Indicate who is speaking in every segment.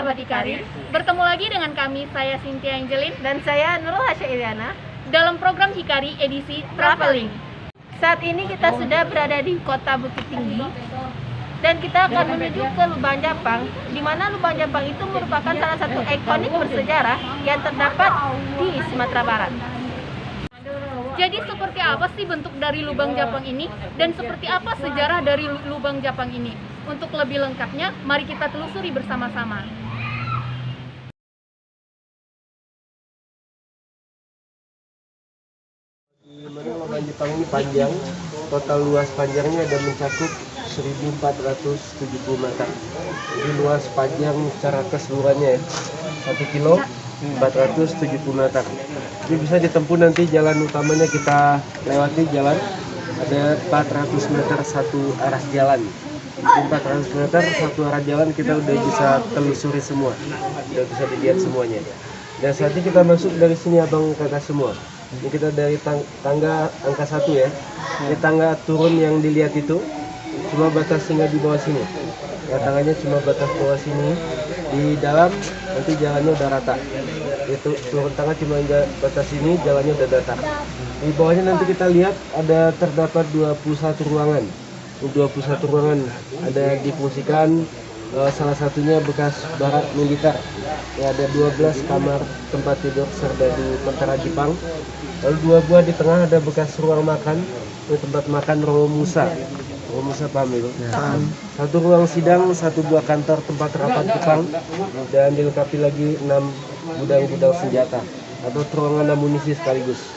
Speaker 1: sahabat Hikari, bertemu lagi dengan kami, saya Cynthia Angelin
Speaker 2: Dan saya Nurul Hasya Iriana
Speaker 1: dalam program Hikari edisi Traveling.
Speaker 2: Saat ini kita sudah berada di kota Bukit Tinggi dan kita akan menuju ke Lubang Japang, di mana Lubang Japang itu merupakan salah satu ikonik bersejarah yang terdapat di Sumatera Barat.
Speaker 1: Jadi seperti apa sih bentuk dari Lubang Japang ini dan seperti apa sejarah dari Lubang Japang ini? Untuk lebih lengkapnya, mari kita telusuri bersama-sama.
Speaker 3: Di mana Lubang Japang ini panjang, total luas panjangnya ada mencakup 1470 meter. Jadi luas panjang secara keseluruhannya 1 kilo 470 meter. Jadi bisa ditempuh nanti jalan utamanya kita lewati jalan ada 400 meter satu arah jalan. 400 meter satu arah jalan kita udah bisa telusuri semua, udah bisa dilihat semuanya. Dan saat ini kita masuk dari sini abang kakak semua. Ini kita dari tangga angka 1 ya. Ini tangga turun yang dilihat itu cuma batas hingga di bawah sini. Ya, tangannya cuma batas bawah sini. Di dalam nanti jalannya udah rata. Itu turun tangga cuma hingga batas sini, jalannya udah datar. Di bawahnya nanti kita lihat ada terdapat 21 ruangan. 21 ruangan ada difungsikan, salah satunya bekas barak militer. Ya, ada 12 kamar tempat tidur serdadu tentara Jepang. Lalu 2 buah di tengah ada bekas ruang makan, itu tempat makan Romusa. Romusa paham itu? Ya. 1 ruang sidang, 1 buah kantor tempat rapat Jepang, dan dilengkapi lagi 6 gudang-gudang senjata atau ruangan amunisi sekaligus.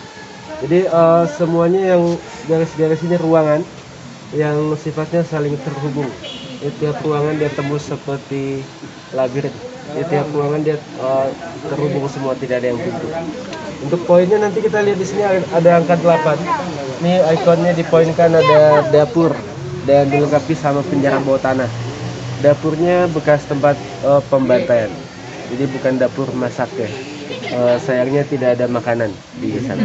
Speaker 3: Jadi semuanya yang garis-garis ini ruangan yang sifatnya saling terhubung. Tiap ruangan dia tembus seperti labirin. Tiap ruangan dia terhubung semua, tidak ada yang buntu. Untuk poinnya nanti kita lihat di sini ada angka 8. Ini ikonnya dipoinkan ada dapur dan dilengkapi sama penjara bawah tanah. Dapurnya bekas tempat pembantaian. Jadi bukan dapur masak ya. Sayangnya tidak ada makanan di sana.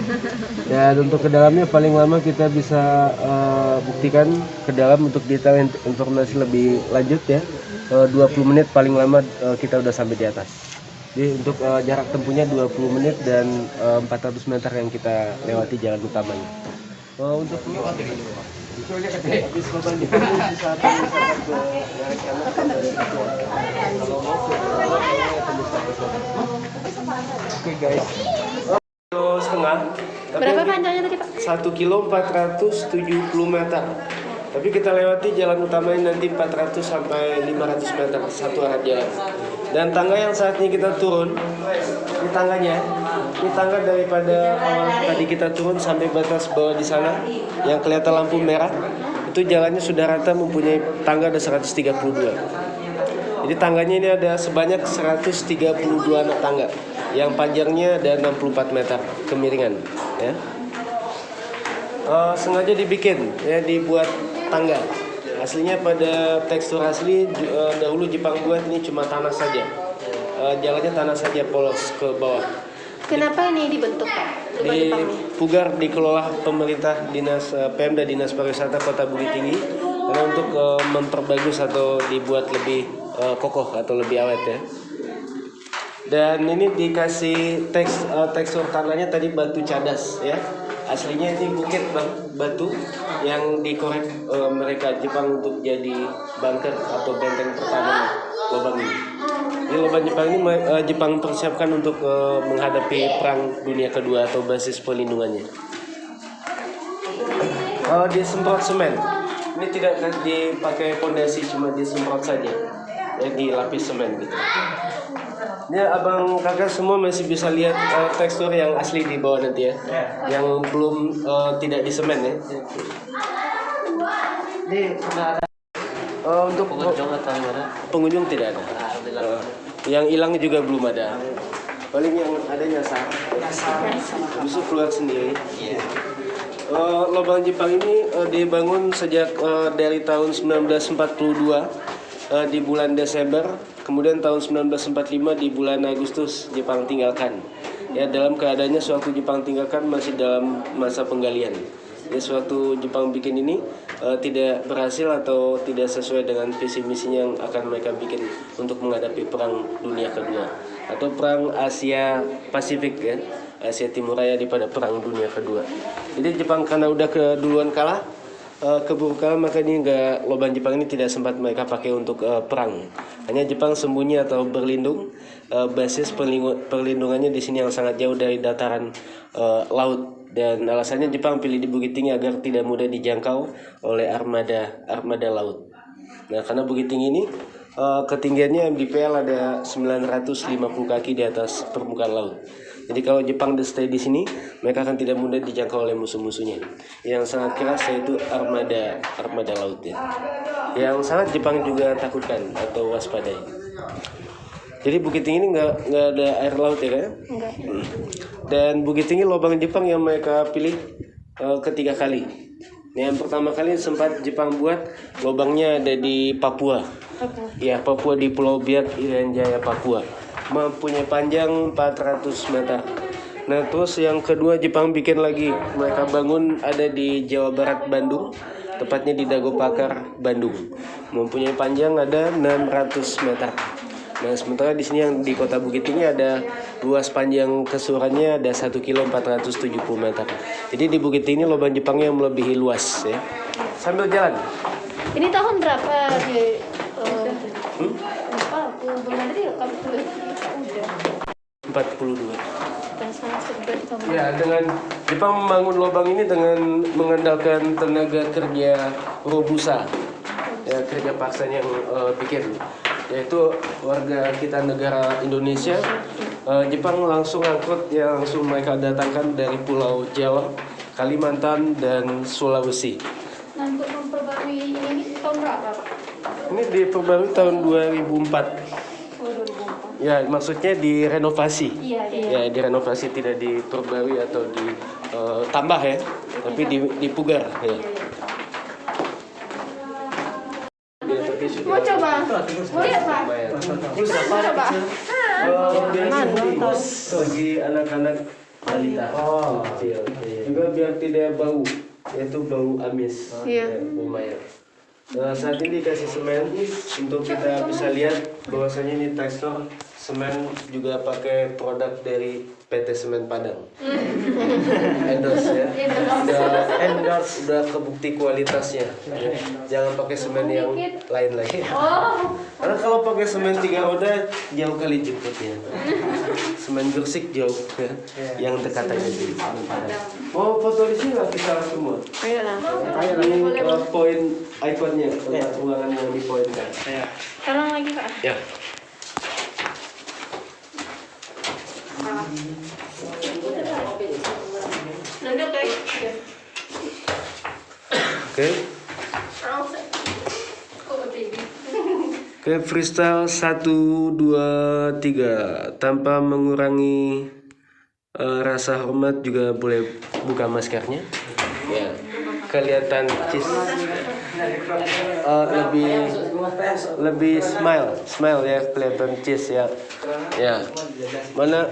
Speaker 3: Dan untuk ke dalamnya paling lama kita bisa buktikan ke dalam untuk detail informasi lebih lanjut ya. 20 menit paling lama kita udah sampai di atas. Jadi untuk jarak tempuhnya 20 menit dan 400 meter yang kita lewati jalan utamanya. Untuk habis Lubang Japang bisa Oke guys. Setengah.
Speaker 2: Berapa panjangnya tadi Pak?
Speaker 3: 1 kilo 470 meter. Tapi kita lewati jalan utamanya nanti 400 sampai 500 meter satu arah jalan. Dan tangga yang saat ini kita turun, ini tangganya, ini tangga daripada tadi kita turun sampai batas bawah di sana, yang kelihatan lampu merah, itu jalannya sudah rata mempunyai tangga ada 132. Jadi tangganya ini ada sebanyak 132 anak tangga, yang panjangnya ada 64 meter kemiringan. Ya. Sengaja dibikin, ya dibuat tangga. Aslinya pada tekstur asli dahulu Jepang buat ini cuma tanah saja. Jalannya tanah saja polos ke bawah.
Speaker 2: Kenapa ini dibentuk Pak?
Speaker 3: Di Pugar dikelola pemerintah dinas Pemda Dinas Pariwisata Kota Bukit Tinggi karena untuk memperbagus atau dibuat lebih kokoh atau lebih awet ya. Dan ini dikasih tekstur tanahnya tadi batu cadas ya. Aslinya ini bukit batu yang dikorek mereka Jepang untuk jadi bunker atau benteng pertahanan lubang ini. Di Lubang Jepang ini Jepang persiapkan untuk menghadapi perang dunia kedua atau basis pelindungannya. Disemprot semen. Ini tidak dipakai fondasi, cuma disemprot saja. Ya, dilapis semen gitu. Ini abang kakak semua masih bisa lihat tekstur yang asli di bawah nanti ya, yang belum tidak di semen ya. Ini sudah ada. Untuk pengunjung tidak ada. Yang hilang juga belum ada. Paling yang ada nyasar. Bisa keluar sendiri. Lubang Jepang ini dibangun sejak dari tahun 1942 di bulan Desember, kemudian tahun 1945 di bulan Agustus Jepang tinggalkan. Ya, dalam keadaannya sewaktu Jepang tinggalkan masih dalam masa penggalian. Jadi suatu Jepang bikin ini tidak berhasil atau tidak sesuai dengan visi misinya yang akan mereka bikin untuk menghadapi perang dunia kedua atau perang Asia Pasifik ya, Asia Timur Raya daripada perang dunia kedua. Jadi Jepang karena udah keduluan kalah, keburu kalah, makanya lubang Jepang ini tidak sempat mereka pakai untuk perang. Hanya Jepang sembunyi atau berlindung. Basis perlindungannya di sini yang sangat jauh dari dataran laut, dan alasannya Jepang pilih di Bukit Tinggi agar tidak mudah dijangkau oleh armada laut. Nah, karena Bukit Tinggi ini ketinggiannya MDPL ada 950 kaki di atas permukaan laut. Jadi kalau Jepang stay di sini, mereka akan tidak mudah dijangkau oleh musuh-musuhnya. Yang sangat keras yaitu armada laut ya. Yang sangat Jepang juga takutkan atau waspadai. Jadi Bukit Tinggi ini nggak ada air laut ya kan?
Speaker 2: Enggak.
Speaker 3: Dan Bukit Tinggi lubang Jepang yang mereka pilih ketiga kali. Yang pertama kali sempat Jepang buat lubangnya ada di Papua. Ya, Papua di Pulau Biak, Irian Jaya, Papua. Mempunyai panjang 400 meter. Nah, terus yang kedua Jepang bikin lagi. Mereka bangun ada di Jawa Barat, Bandung. Tepatnya di Dago Pakar, Bandung. Mempunyai panjang ada 600 meter. Nah, sementara di sini yang di kota Bukit Tinggi ada luas panjang keseluruhannya ada 1 km 470 meter. Jadi di Bukit Tinggi lubang Jepang yang melebihi luas ya. Sambil jalan.
Speaker 2: Ini tahun berapa dia? Lupa, aku belum ada dia kamu udah.
Speaker 3: 42.
Speaker 2: Sangat sebentar kamu.
Speaker 3: Ya, dengan Jepang membangun lubang ini dengan mengandalkan tenaga kerja robusa. Ya, kerja paksanya yang bikin, yaitu warga kita negara Indonesia. Jepang langsung angkut, ya langsung mereka datangkan dari Pulau Jawa, Kalimantan, dan Sulawesi.
Speaker 1: Nah, untuk memperbarui ini tahun berapa, Pak?
Speaker 3: Ini diperbarui tahun 2004. Ya, maksudnya direnovasi.
Speaker 1: Iya.
Speaker 3: Ya, direnovasi, tidak diperbarui atau ditambah ya, tapi dipugar ya.
Speaker 2: Mau coba? Mau lihat, Pak? Coba.
Speaker 3: Bagi anak-anak balita kecil. Juga biar tidak bau, yaitu bau amis.
Speaker 2: Iya.
Speaker 3: Lumayan. Saat ini dikasih semen untuk kita bisa lihat bahwasanya ini tekstur semen juga pakai produk dari PT Semen Padang. Endorse ya. Udah kebukti kualitasnya. Ya. Jangan pakai semen yang lain lagi. Karena kalau pakai semen 3 roda jauh kali jemputnya. Semen Gresik jauh ya. Yang dekat aja di Semen Padang. Mau foto di sini nggak kita semua?
Speaker 2: Ayo lah.
Speaker 3: Ini poin ikonnya, ruangan yang dipoinkan.
Speaker 2: Sekarang lagi, Pak.
Speaker 3: Ya. Oke, freestyle 1, 2, 3 tanpa mengurangi rasa hormat, juga boleh buka maskernya. Ya, kelihatan cheese. Lebih smile ya, kelihatan cheese ya. Ya. Mana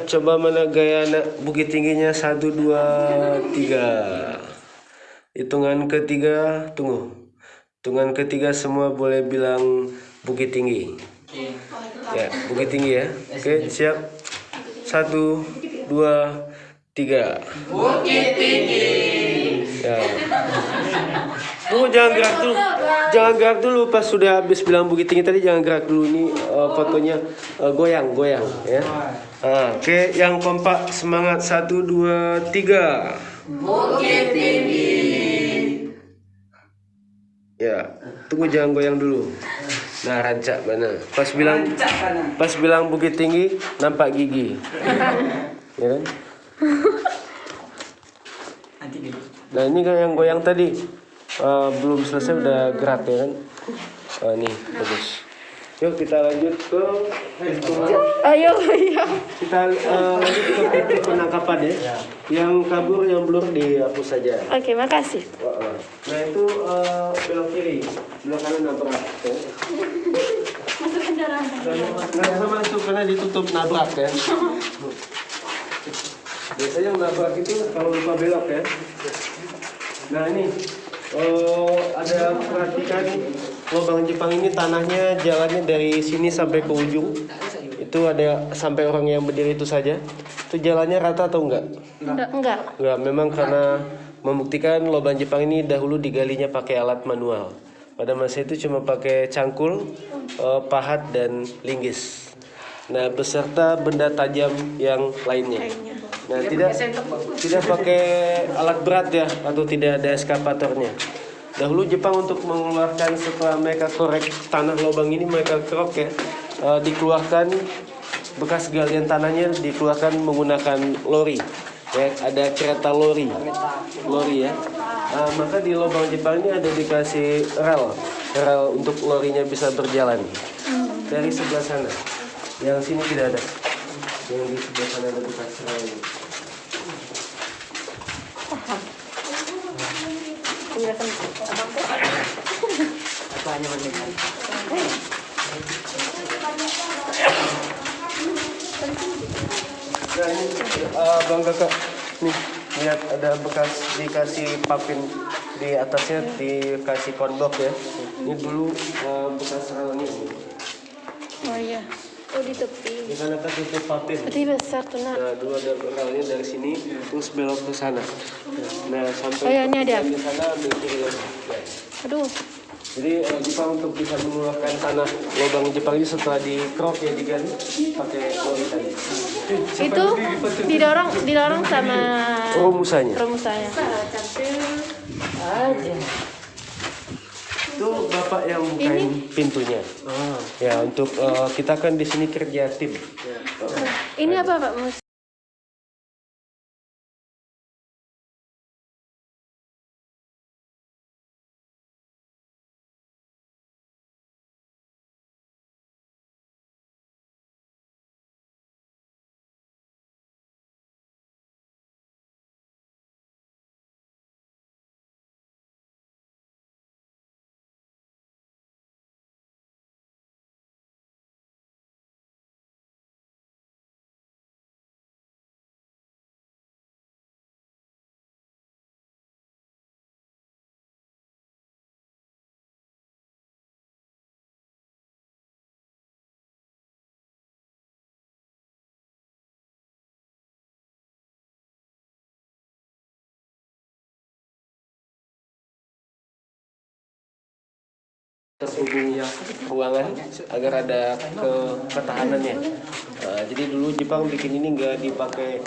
Speaker 3: gaya anak Bukit Tingginya? 1, 2, 3. Hitungan ketiga, tunggu. Hitungan ketiga semua boleh bilang Bukit Tinggi. Ya, Bukit Tinggi ya. Oke, siap. 1, 2, 3. Bukit Tinggi. Ya. Tunggu, jangan gerak dulu. Pas sudah habis bilang Bukit Tinggi tadi jangan gerak dulu. Ini fotonya goyang ya. Oke, yang kompak semangat. 1, 2, 3. Bukit Tinggi. Ya, tunggu, jangan goyang dulu. Nah, rancak mana? Pas bilang Bukit Tinggi nampak gigi. Ya kan? Nah, ini kan yang goyang tadi belum selesai udah gerak ya kan? Nih bagus. Yuk kita lanjut ke
Speaker 2: Ayo.
Speaker 3: kita lanjut ke titik penangkapan ya. Yang kabur, yang blur dihapus saja.
Speaker 2: Oke, makasih.
Speaker 3: Nah, itu belok kiri, belok kanan nabrak. Ya.
Speaker 1: Masuk kendaraan.
Speaker 3: Nggak bisa masuk karena ditutup nabrak ya. Biasanya nabrak itu kalau lupa belok ya. Nah ini ada perhatikan lubang Jepang ini tanahnya jalannya dari sini sampai ke ujung. Itu ada sampai orang yang berdiri itu saja. Itu jalannya rata atau enggak?
Speaker 2: Enggak.
Speaker 3: Enggak, memang karena membuktikan lubang Jepang ini dahulu digalinya pakai alat manual. Pada masa itu cuma pakai cangkul, pahat dan linggis. Nah, beserta benda tajam yang lainnya. Nah, tidak pakai alat berat ya, atau tidak ada eskavatornya. Dahulu Jepang untuk mengeluarkan setelah mereka korek tanah lubang ini, mereka kerok ya, dikeluarkan bekas galian tanahnya dikeluarkan menggunakan lori. Ya, ada kereta lori ya. Maka di lubang Jepang ini ada dikasih rel untuk lorinya bisa berjalan. Dari sebelah sana, yang sini tidak ada. Yang di sebelah sana ada bekas rel.
Speaker 4: Atau hanya mendengar?
Speaker 3: Nah ini Bang Kakak, nih lihat ada bekas dikasih papin di atasnya dikasih konbok ya. Ini dulu bekas relnya.
Speaker 2: Oh iya. Oh di tepi.
Speaker 3: Di sana kan itu papin.
Speaker 2: Berarti besar tuh nak.
Speaker 3: Nah dulu ada relnya dari sini terus belok ke sana. Nah sampai
Speaker 2: Oh, ya, ini ada.
Speaker 3: di sana ambil kiri lagi.
Speaker 2: Aduh.
Speaker 3: Jadi Jepang untuk bisa mengeluarkan tanah lubang Jepang ini setelah dikerok ya digali pakai lori tadi.
Speaker 2: Itu didorong sama
Speaker 3: Rumusanya.
Speaker 2: Aja.
Speaker 3: Itu bapak yang bukain pintunya. Ya untuk kita kan di sini kerja tim.
Speaker 2: Ini apa Pak Mus?
Speaker 3: Terhubungnya ruangan agar ada ketahanannya. Jadi dulu Jepang bikin ini nggak dipakai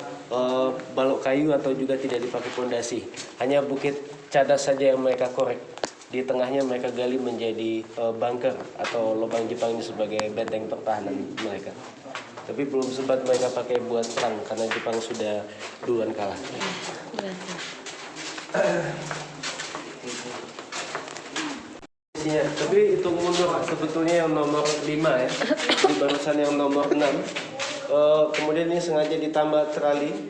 Speaker 3: balok kayu atau juga tidak dipakai fondasi, hanya bukit cadas saja yang mereka korek. Di tengahnya mereka gali menjadi bunker atau lubang Jepang ini sebagai benteng pertahanan mereka. Tapi belum sempat mereka pakai buat perang karena Jepang sudah duluan kalah. Ya, tapi itu mundur sebetulnya yang nomor 5 ya, di barusan yang nomor 6. Kemudian ini sengaja ditambah trali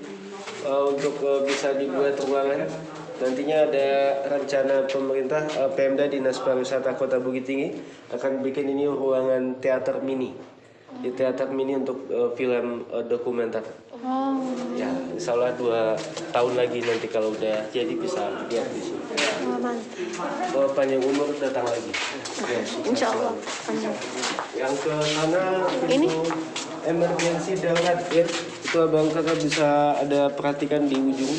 Speaker 3: untuk bisa dibuat ruangan. Nantinya ada rencana pemerintah Pemda Dinas Pariwisata Kota Bukit Tinggi akan bikin ini ruangan teater mini. Di teater mini untuk film dokumenter. Ya, insya Allah 2 tahun lagi nanti kalau udah jadi bisa lihat di sini. Panjang umur datang lagi. Ya,
Speaker 2: Insya Allah.
Speaker 3: Yang ke sana itu emergency darurat ya. Itu Abang Kakak bisa ada perhatikan di ujung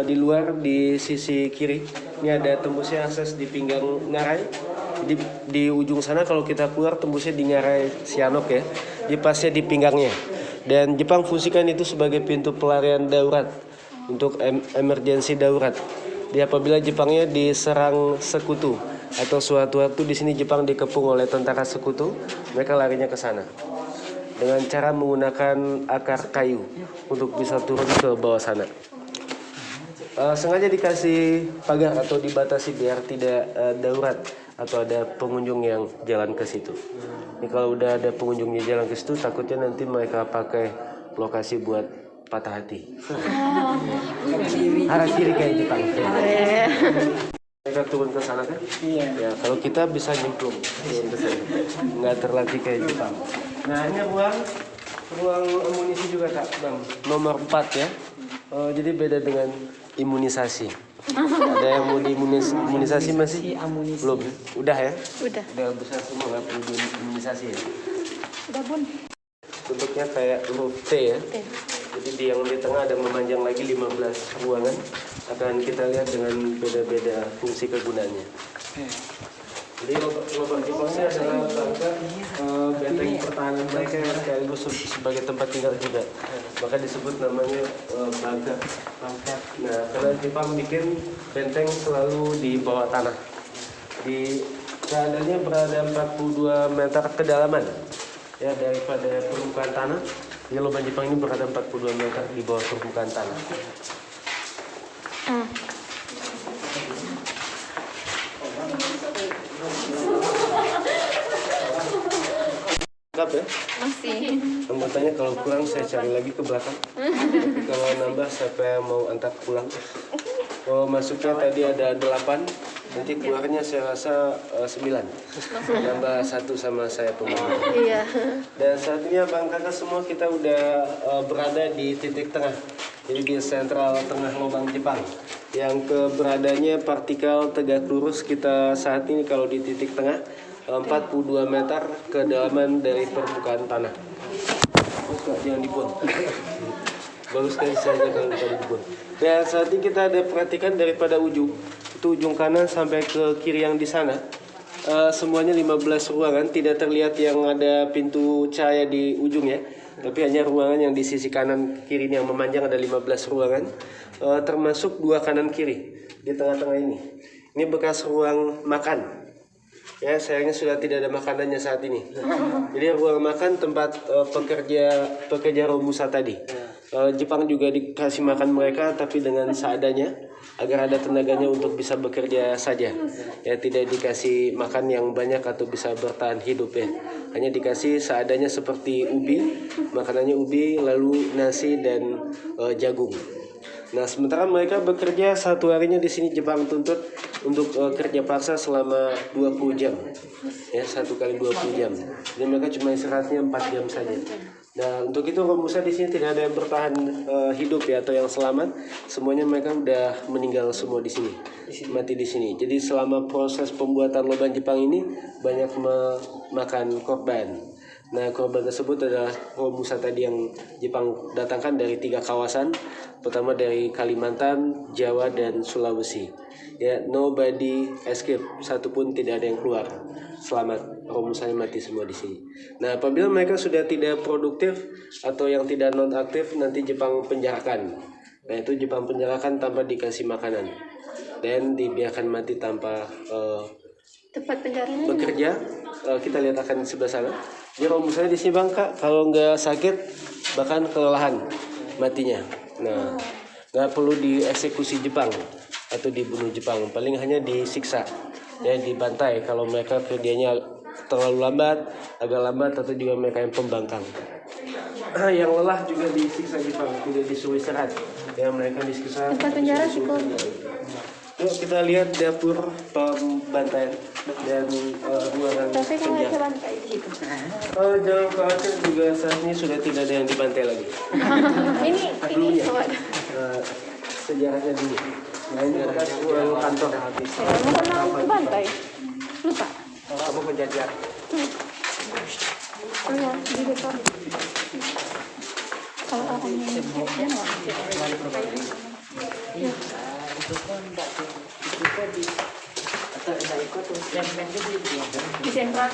Speaker 3: di luar di sisi kiri. Ini ada tembusnya akses di pinggang ngarai. Di ujung sana kalau kita keluar tembusnya di ngarai Sianok ya. Di pasnya di pinggangnya. Dan Jepang fungsikan itu sebagai pintu pelarian darurat untuk emergency darurat. Di apabila Jepangnya diserang sekutu atau suatu waktu di sini Jepang dikepung oleh tentara sekutu, mereka larinya ke sana dengan cara menggunakan akar kayu untuk bisa turun ke bawah sana. Sengaja dikasih pagar atau dibatasi biar tidak darurat atau ada pengunjung yang jalan ke situ. Ini kalau udah ada pengunjungnya jalan ke situ, takutnya nanti mereka pakai lokasi buat patah hati. Arah kiri kayak Jepang. Mereka turun ke sana kan? Iya. Ya, kalau kita bisa nyemplung turun ke sana, nggak terlatih kayak Jepang. Nah ini ruang amunisi juga Kak, Bang. Nomor 4 ya. Jadi beda dengan imunisasi. Ada yang mau diimunisasi masih?
Speaker 4: Amunisi.
Speaker 3: Belum. Udah ya?
Speaker 2: Udah.
Speaker 3: Udah besar semua nggak perlu diimunisasi ya?
Speaker 2: Udah Bun.
Speaker 3: Bentuknya kayak huruf T ya. Jadi yang di tengah ada memanjang lagi 15 ruangan. Akan kita lihat dengan beda-beda fungsi kegunaannya. Jadi lubang Jepangnya adalah benteng pertahanan mereka sekaligus sebagai tempat tinggal juga. Maka disebut namanya bunker. Nah, karena Jepang bikin benteng selalu di bawah tanah. Di keadaannya berada 42 meter kedalaman ya daripada permukaan tanah. Jadi lubang Jepang ini berada 42 meter di bawah permukaan tanah. Lengkap ya?
Speaker 2: Masih.
Speaker 3: Anggotanya kalau kurang saya cari lagi ke belakang. Tapi kalau nambah siapa yang mau antar pulang? Oh, masuknya tadi ada 8, nanti keluarnya saya rasa 9. Nambah 1 sama saya pembantu.
Speaker 2: Iya.
Speaker 3: Dan saat ini Bang Kakak semua kita udah berada di titik tengah. Jadi di sentral tengah lubang Jepang. Yang keberadaannya partikel tegak lurus kita saat ini kalau di titik tengah 42 meter kedalaman dari permukaan tanah. Jangan dibuang. Bagus sekali saja kalau bukan dibuang. Dan saat ini kita ada perhatikan daripada ujung, itu ujung kanan sampai ke kiri yang di sana. Semuanya 15 ruangan, tidak terlihat yang ada pintu cahaya di ujung ya. Tapi hanya ruangan yang di sisi kanan kiri ini yang memanjang ada 15 ruangan. Termasuk 2 kanan kiri di tengah-tengah ini. Ini bekas ruang makan. Ya, sayangnya sudah tidak ada makanannya saat ini. Jadi ruang makan tempat pekerja Romusa tadi. Jepang juga dikasih makan mereka tapi dengan seadanya agar ada tenaganya untuk bisa bekerja saja. Ya, tidak dikasih makan yang banyak atau bisa bertahan hidup ya. Hanya dikasih seadanya seperti ubi, makanannya ubi lalu nasi dan jagung. Nah, sementara mereka bekerja satu harinya di sini Jepang tuntut untuk kerja paksa selama 20 jam. Ya, 1 kali 20 jam. Jadi mereka cuma istirahatnya 4 jam saja. Nah, untuk itu Romusa di sini tidak ada yang bertahan hidup ya atau yang selamat. Semuanya mereka udah meninggal semua di sini. Mati di sini. Jadi selama proses pembuatan lubang Jepang ini banyak memakan korban. Nah, korban tersebut adalah Romusa tadi yang Jepang datangkan dari 3 kawasan. Pertama dari Kalimantan, Jawa, dan Sulawesi. Ya, nobody escape, satu pun tidak ada yang keluar selamat. Romusanya mati semua di sini. Nah, apabila mereka sudah tidak produktif atau yang tidak nonaktif, nanti Jepang penjarakan. Nah, itu Jepang penjarakan tanpa dikasih makanan dan dibiarkan mati tanpa
Speaker 2: Tempat penjaranya
Speaker 3: bekerja. Kita lihat akan sebelah sana. Jadi Romusanya di sini Bang Kak, kalau nggak sakit bahkan kelelahan matinya. Nah, nggak perlu dieksekusi Jepang atau dibunuh Jepang, paling hanya disiksa, ya dibantai kalau mereka kerjanya terlalu lambat, agak lambat, atau juga mereka yang pembangkang. Yang lelah juga disiksa Jepang, tidak disuruh istirahat. Ya, mereka disiksa.
Speaker 2: tempat penjara sih kok.
Speaker 3: Yuk kita lihat dapur pembantaian dan ruangan
Speaker 2: Tapi kalau
Speaker 3: penjara.
Speaker 2: ada bantai di situ.
Speaker 3: Jangan khawatir, juga saat ini sudah tidak ada yang dibantai lagi.
Speaker 2: ini soal.
Speaker 3: Sejarahnya dulu. Nah, ini bekas ruang kantor habis.
Speaker 2: Kamu pernah ke bantai? Lupa.
Speaker 3: Kamu penjajar.
Speaker 2: Oh ya, di depan. Kalau orangnya dia mau. Di sentral.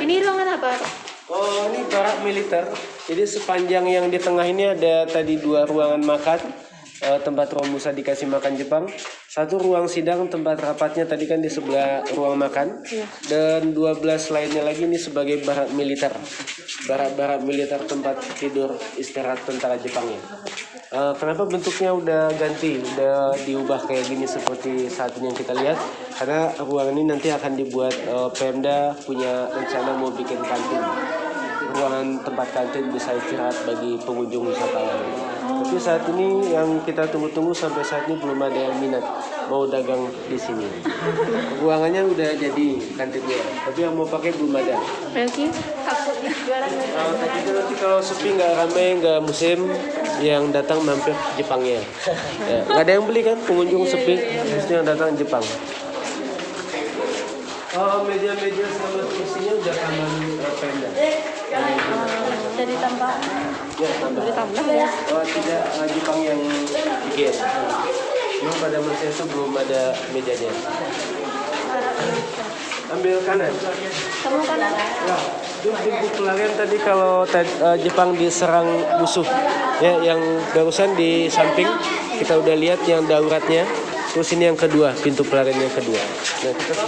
Speaker 2: Ini ruangan apa?
Speaker 3: Oh, ini barak militer. Jadi sepanjang yang di tengah ini ada tadi 2 ruangan makan, tempat Romusa dikasih makan Jepang. 1 ruang sidang tempat rapatnya tadi kan di sebelah ruang makan. Dan 12 lainnya lagi ini sebagai barak militer. Barak militer tempat tidur istirahat tentara Jepangnya. Kenapa bentuknya udah ganti, udah diubah kayak gini seperti saat ini yang kita lihat? Karena ruangan ini nanti akan dibuat Pemda punya rencana mau bikin kantin. Ruangan tempat kantin bisa istirahat bagi pengunjung wisatawan. Tapi saat ini yang kita tunggu-tunggu sampai saat ini belum ada yang minat mau dagang di sini. Ruangannya udah jadi kantinnya, tapi yang mau pakai belum ada.
Speaker 2: Berarti takut jualan
Speaker 3: Nanti kalau sepi, nggak ramai, nggak musim, yang datang mampir Jepangnya. Ya, nggak ada yang beli kan, pengunjung sepi, terusnya yang datang Jepang. Oh, meja-meja sama kursinya udah taman pemda.
Speaker 2: Jadi tambah.
Speaker 3: Ya, tambah.
Speaker 2: ya.
Speaker 3: Oh, tidak Jepang yang bikin. Cuma pada masa itu belum ada mejanya. Ambil kanan.
Speaker 2: Kamu kanan.
Speaker 3: Ya, di buku pelarian tadi kalau Jepang diserang musuh, ya yang barusan di samping kita udah lihat yang dauratnya. Terus ini yang kedua, pintu pelarian yang kedua. Nah, kita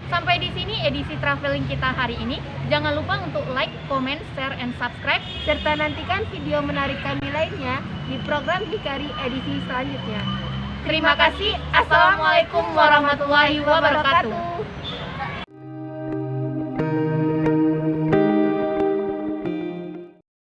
Speaker 1: Sampai di sini edisi traveling kita hari ini. Jangan lupa untuk like, comment, share, and subscribe.
Speaker 2: Serta nantikan video menarik kami lainnya di program Hikari edisi selanjutnya.
Speaker 1: Terima kasih. Assalamualaikum warahmatullahi wabarakatuh.